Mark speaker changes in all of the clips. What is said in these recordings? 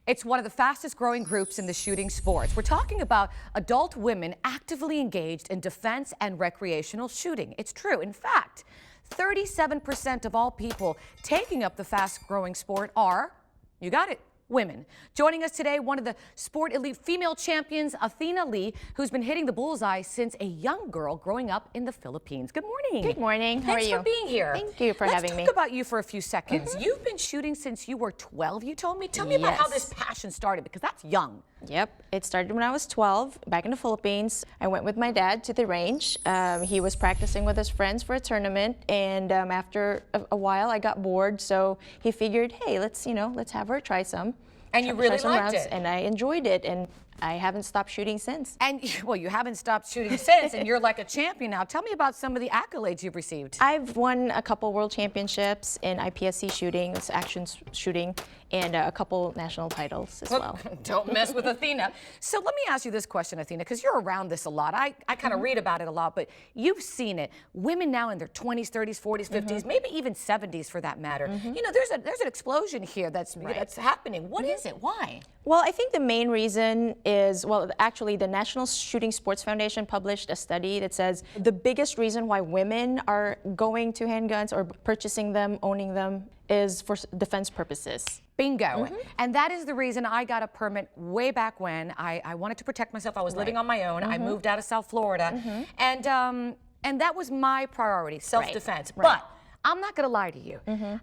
Speaker 1: It's one of the fastest growing groups in the shooting sports. We're talking about adult women actively engaged in defense and recreational shooting. It's true. In fact, 37% of all people taking up the fast growing sport are, you got it, women. Joining us today, one of the sport elite female champions, Athena Lee, who's been hitting the bullseye since a young girl growing up in the Philippines. Good morning.
Speaker 2: Good morning. How are you?
Speaker 1: Thanks for being here.
Speaker 2: Thank you for having me.
Speaker 1: Let's talk about you for a few seconds. You've been shooting since you were 12, you told me. Tell me about how this passion started, because that's young.
Speaker 2: Yep, it started when I was 12, back in the Philippines. I went with my dad to the range. He was practicing with his friends for a tournament, and after a while, I got bored. So he figured, hey, let's have her try some.
Speaker 1: And you really liked it.
Speaker 2: And I enjoyed it, and I haven't stopped shooting since.
Speaker 1: And, well, you haven't stopped shooting since, and you're like a champion now. Tell me about some of the accolades you've received.
Speaker 2: I've won a couple world championships in IPSC shooting, it's action shooting, and a couple national titles as well.
Speaker 1: Don't mess with Athena. So let me ask you this question, Athena, because you're around this a lot. I kind of read about it a lot, but you've seen it. Women now in their 20s, 30s, 40s, 50s, maybe even 70s for that matter. You know, there's an explosion here that's happening. What is it? Why?
Speaker 2: Well, I think the main reason is, well, actually the National Shooting Sports Foundation published a study that says the biggest reason why women are going to handguns or purchasing them, owning them, is for defense purposes.
Speaker 1: Bingo. And that is the reason I got a permit way back when. I wanted to protect myself. I was living on my own. I moved out of South Florida. And that was my priority, self-defense. But I'm not going to lie to you.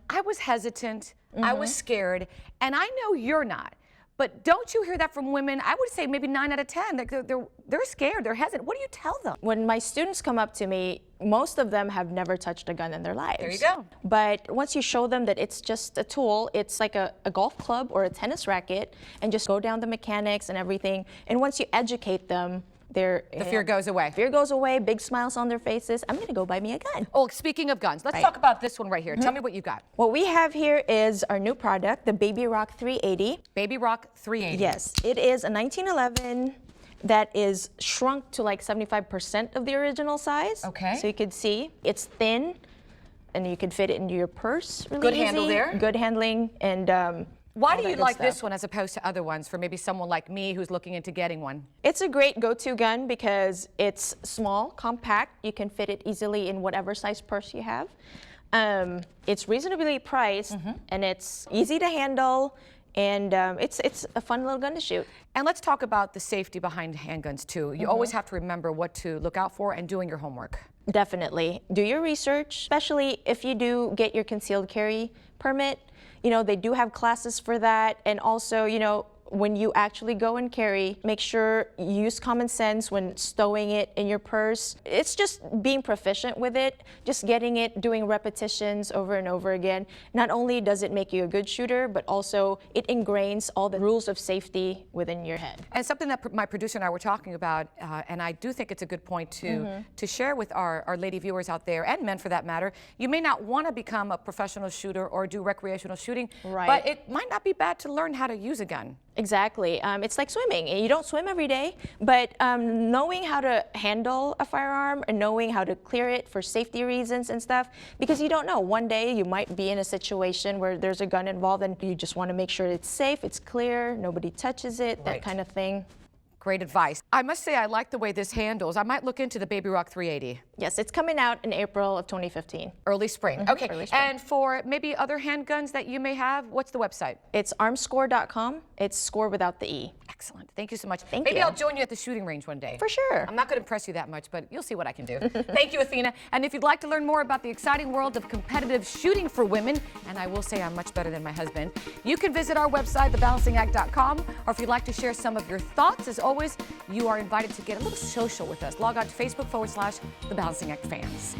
Speaker 1: I was hesitant. I was scared. And I know you're not. But don't you hear that from women? I would say maybe 9 out of 10. They're scared. They're hesitant. What do you tell them?
Speaker 2: When my students come up to me, most of them have never touched a gun in their lives.
Speaker 1: There you go.
Speaker 2: But once you show them that it's just a tool, it's like a golf club or a tennis racket, and just go down the mechanics and everything. And once you educate them, the
Speaker 1: fear goes away.
Speaker 2: Fear goes away, big smiles on their faces. I'm going to go buy me a gun.
Speaker 1: Oh, speaking of guns, let's talk about this one right here. Tell me what you got.
Speaker 2: What we have here is our new product, the Baby Rock 380.
Speaker 1: Baby Rock 380.
Speaker 2: Yes, it is a 1911 that is shrunk to like 75% of the original size.
Speaker 1: Okay.
Speaker 2: So you can see it's thin, and you can fit it into your purse really
Speaker 1: Good
Speaker 2: easy.
Speaker 1: handle there.
Speaker 2: Good handling, and
Speaker 1: why do you like this one as opposed to other ones for maybe someone like me who's looking into getting one?
Speaker 2: It's a great go-to gun because it's small, compact. You can fit it easily in whatever size purse you have. It's reasonably priced, and it's easy to handle, and it's a fun little gun to shoot.
Speaker 1: And let's talk about the safety behind handguns too. You always have to remember what to look out for and doing your homework.
Speaker 2: Definitely. Do your research, especially if you do get your concealed carry permit. You know, they do have classes for that. And also, you know, when you actually go and carry, make sure you use common sense when stowing it in your purse. It's just being proficient with it, just getting it, doing repetitions over and over again. Not only does it make you a good shooter, but also it ingrains all the rules of safety within your head.
Speaker 1: And something that my producer and I were talking about, and I do think it's a good point to share with our lady viewers out there, and men for that matter, you may not want to become a professional shooter or do recreational shooting, but it might not be bad to learn how to use a gun.
Speaker 2: Exactly. It's like swimming. You don't swim every day, but knowing how to handle a firearm and knowing how to clear it for safety reasons and stuff, because you don't know. One day you might be in a situation where there's a gun involved and you just want to make sure it's safe, it's clear, nobody touches it, that kind of thing.
Speaker 1: Great advice. I must say I like the way this handles. I might look into the Baby Rock 380.
Speaker 2: Yes, it's coming out in April of 2015.
Speaker 1: Early spring. Okay.
Speaker 2: Early spring.
Speaker 1: And for maybe other handguns that you may have, what's the website?
Speaker 2: It's armscore.com. It's score without the E.
Speaker 1: Excellent. Thank you so much.
Speaker 2: Thank
Speaker 1: maybe
Speaker 2: you.
Speaker 1: I'll join you at the shooting range one day.
Speaker 2: For sure.
Speaker 1: I'm not going to impress you that much, but you'll see what I can do. Thank you, Athena. And if you'd like to learn more about the exciting world of competitive shooting for women, and I will say I'm much better than my husband, you can visit our website, thebalancingact.com, or if you'd like to share some of your thoughts, as always, you are invited to get a little social with us. Log on to Facebook /The Balancing Act Fans.